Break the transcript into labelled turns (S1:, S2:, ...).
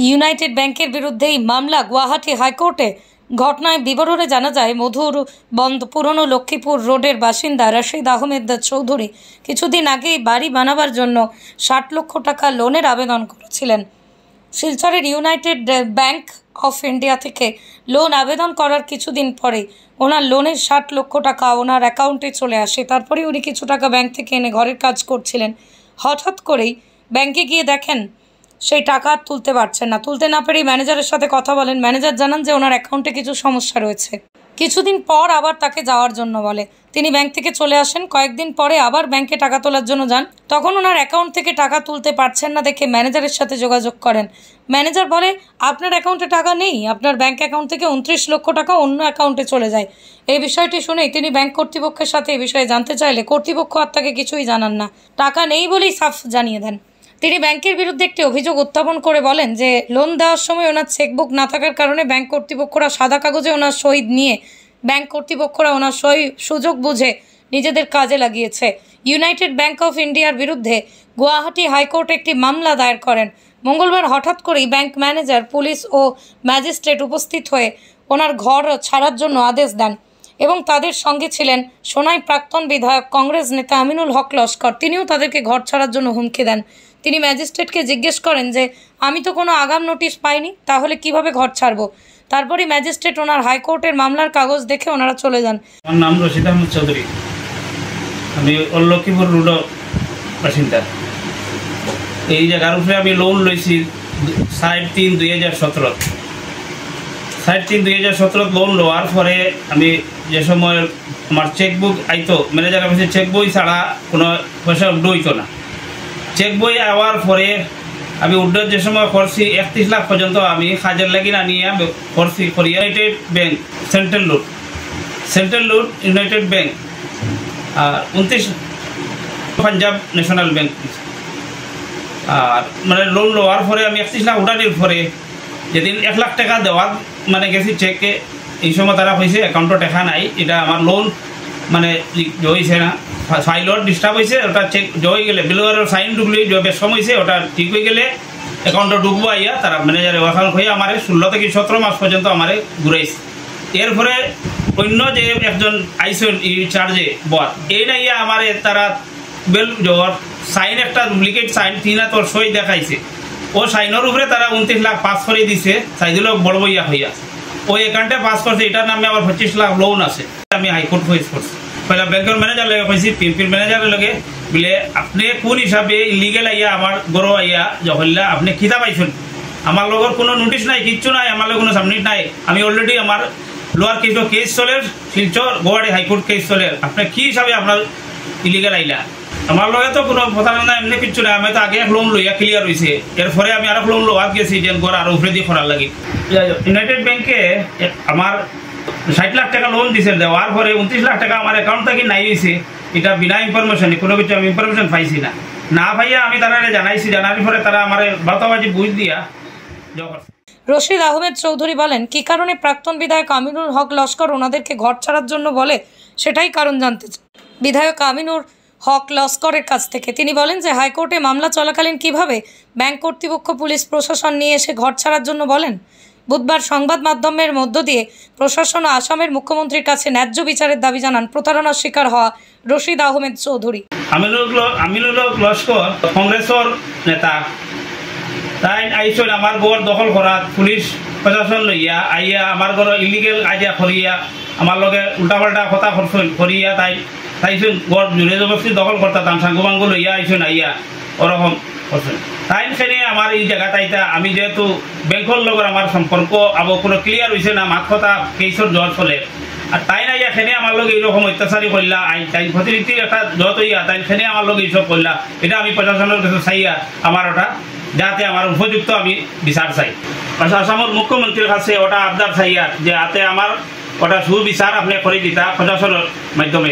S1: United ব্যাংকের বিরুদ্ধেই মামলা গুয়াহাটি হাইকোর্টে। ঘটনায় বিবরণে জানা যায়, মধুর বন্ধ পুরনো লক্ষ্মীপুর রোডের বাসিন্দা রশিদ আহমেদ চৌধুরী কিছুদিন আগেই বাড়ি বানাবার জন্য 60 লক্ষ টাকা লোনের আবেদন করেছিলেন। শিলচরের ইউনাইটেড ব্যাংক অফ ইন্ডিয়া থেকে লোন আবেদন করার কিছুদিন পরে ওনার লোনের 60 লক্ষ টাকা ওনার অ্যাকাউন্টে চলে আসে। তারপরে উনি কিছু টাকা ব্যাংক থেকে এনে ঘরের কাজ করছিলেন। হঠাৎ করেই ব্যাংকে গিয়ে দেখেন সেই টাকা আর তুলতে পারছেন না। তুলতে না পেরেই ম্যানেজারের সাথে কথা বলেন। ম্যানেজার জানান যে ওনার অ্যাকাউন্টে কিছু সমস্যা রয়েছে। কিছুদিন পর আবার তাকে যাওয়ার জন্য বলে। তিনি ব্যাংক থেকে চলে আসেন। কয়েকদিন পরে আবার ব্যাংকে টাকা তোলার জন্য যান। তখন ওনার অ্যাকাউন্ট থেকে টাকা তুলতে পারছেন না দেখে ম্যানেজারের সাথে যোগাযোগ করেন। ম্যানেজার বলে, আপনার অ্যাকাউন্টে টাকা নেই, আপনার ব্যাংক অ্যাকাউন্ট থেকে 29 লক্ষ টাকা অন্য অ্যাকাউন্টে চলে যায়। এই বিষয়টি শুনেই তিনি ব্যাংক কর্তৃপক্ষের সাথে এই বিষয়ে জানতে চাইলে কর্তৃপক্ষ আর তাকে কিছুই জানান না, টাকা নেই বলেই সাফ জানিয়ে দেন। তিনি ব্যাংকের বিরুদ্ধে একটি অভিযোগ উত্থাপন করে বলেন যে লোন দেওয়ার সময় ওনার চেকবুক না থাকার কারণে ব্যাংক কর্তৃপক্ষরা সাদা কাগজে ওনার সই নিয়ে ব্যাংক কর্তৃপক্ষরা ওনার সই সুযোগ বুঝে নিজেদের কাজে লাগিয়েছে। ইউনাইটেড ব্যাংক অফ ইন্ডিয়ার বিরুদ্ধে গুয়াহাটি হাইকোর্টে একটি মামলা দায়ের করেন। মঙ্গলবার হঠাৎ করেই ব্যাংক ম্যানেজার, পুলিশ ও ম্যাজিস্ট্রেট উপস্থিত হয়ে ওনার ঘর ছাড়ার জন্য আদেশ দেন এবং তাদের সঙ্গে ছিলেন সোনাই প্রাক্তন বিধায়ক কংগ্রেস নেতা আমিনুল হক লস্কর। তিনিও তাদেরকে ঘর ছাড়ার জন্য হুমকি দেন। তিনি ম্যাজিস্ট্রেটকে জিজ্ঞেস করেন যে আমি তো কোনো আগাম নোটিশ পাইনি, তাহলে কিভাবে ঘর ছাড়বো। তারপরই ম্যাজিস্ট্রেট ওনার হাইকোর্টের মামলার কাগজ দেখে ওনারা চলে যান।
S2: আমার নাম রশিদ আহমেদ চৌধুরী, আমি লক্ষ্মীপুর রোডের বাসিন্দা। এই জায়গার উপরে আমি লোন লইছি 3/3/2017। 3/3/2017 লোন লওয়ার পরে আমি যে সময় আমার চেকবুক আইতো, ম্যানেজারের কাছে চেক বই ছাড়া কোনো পয়সা উড্ড হইতো না। চেক বই আওয়ার পরে আমি উড্ড যে সময় করছি 31 লাখ পর্যন্ত আমি কাজের লাগি না নিয়ে করছি ইউনাইটেড ব্যাংক সেন্ট্রাল লুট ইউনাইটেড ব্যাংক আর 29 পাঞ্জাব ন্যাশনাল ব্যাংক। আর মানে লোন লওয়ার পরে আমি 31 লাখ উঠানির পরে যেদিন 1 লাখ টাকা দেওয়ার মানে গেছি চেকে, এই সময় তারা হয়েছে অ্যাকাউন্টে টাকা নাই, এটা আমার লোন মানে হয়েছে না, ফাইলর ডিস্টার্ব হয়েছে, ওটা চেক হয়ে গেলে বিলোয়ার সাইন ঢুকলে বেশ সময় হয়েছে, ওটা ঠিক হয়ে গেলে অ্যাকাউন্টে ঢুকবো আইয়া তারা ম্যানেজারে অ্যাকাউন্ট হয়ে আমার 16 থেকে 17 মাস পর্যন্ত আমার ঘুরাইছে। এরপরে অন্য যে একজন আইসন এই চার্জে বর এই না ইয়া আমার তারা বেল জোর সাইন একটা ডুপ্লিকেট সাইন 3 তোর সই দেখাইছে, ও সাইনের উপরে তারা 29 লাখ পাস করে দিছে, সাইদিল বড় বইয়া হইয়া ওই অ্যাকাউন্টে পাস করছে, এটার নামে আমার 25 লাখ লোন আছে। আমি হাইকোর্ট ফেস করছি। পয়লা ব্যাংকের ম্যানেজার লগে কইছি, পিএমপির ম্যানেজারের লগে বলে আপনি কোন হিসাবে ইলিগেল আইয়া আমার গরো আইয়া জহল্লা আপনি খিতা পাইছেন, আমার লগর কোনো নোটিশ নাই, কিচ্ছু নাই, আমার লগে কোনো সাবমিট নাই, আমি অলরেডি আমার লোয়ার কেস চলে শিলচর গুয়াহাটি হাইকোর্ট কেস চলে, আপনি কি হিসাবে আপনার ইলিগেল আইলা, আমার লগে তো কোনো প্রতারণা এমনি কিচ্ছু নাই, আমি তো আগে এক লোন লইয়া ক্লিয়ার হয়েছে, এরপরে আমি আরো লোন লোয়া গেছি যে ঘর আরো উপরে দিয়ে করার লাগে। ইউনাইটেড ব্যাংকে আমার 60 লাখ টাকা লোন দিছে, দেওয়ার পরে 29 লাখ টাকা আমার অ্যাকাউন্ট থেকে নাই হয়েছে, এটা বিনা ইনফরমেশনে কোনো কিছু আমি ইনফরমেশন পাইছি না ভাইয়া আমি তারা জানাইছি, জানার পরে তারা আমার বাতাবাজি বুঝ দিয়া যখন।
S1: রশিদ আহমেদ চৌধুরী বলেন, কি কারণে প্রাক্তন বিধায়ক আমিনুল হক লস্কর ওনাদেরকে ঘর ছাড়ার জন্য বলে সেটাই কারণ জানতে চান বিধায়ক আমিনুল হক লস্করের কাছ থেকে। তিনি বলেন যে হাইকোর্টে মামলা চলাকালীন কিভাবে ব্যাংক কর্তৃপক্ষ, পুলিশ প্রশাসন নিয়ে এসে ঘর ছাড়ার জন্য বলেন। বুধবার সংবাদ মাধ্যমের মধ্য দিয়ে প্রশাসন ও আসামের মুখ্যমন্ত্রীর কাছে ন্যায্য বিচারের দাবি জানান প্রতারণার শিকার হওয়া রশিদ আহমেদ চৌধুরী।
S2: আমিনুল হক লস্কর কংগ্রেসের নেতা, তাই আইসল আমার ঘর দখল করা, পুলিশ প্রশাসন লইয়া আইয়া আমার ঘর ইলিগেল আইয়া করিয়া আমার লগে উল্টাপাল্টা কথা করিয়া তাই ঘর জুড়ে জবস্তি দখল করতাম, সাঙ্গুবাঙ্গ লইয়া আইসন আইয়া ওরকম করছেন। তাই সেনে আমার এই জায়গাটা এটা আমি যেহেতু ব্যাংকর লগের আমার সম্পর্ক আবার কোনো ক্লিয়ার হয়েছে না, মাত কথা কেসর জ্বর চলে, আর তাই না সেনে আমার লগে এইরকম অত্যাচারী করলা, তাই প্রতিনিধির একটা যত ইয়া তাই সেনে আমার লগে এইসব করলা, এটা আমি প্রশাসনের কাছে চাইয়া আমার ওটা যাতে আমার উপযুক্ত আমি বিচার চাই, আসামের মুখ্যমন্ত্রীর কাছে ওটা আবদার চাইয়া যে যাতে আমার ওটা সুবিচার আপনি করে দিতা প্রশাসনের মাধ্যমে।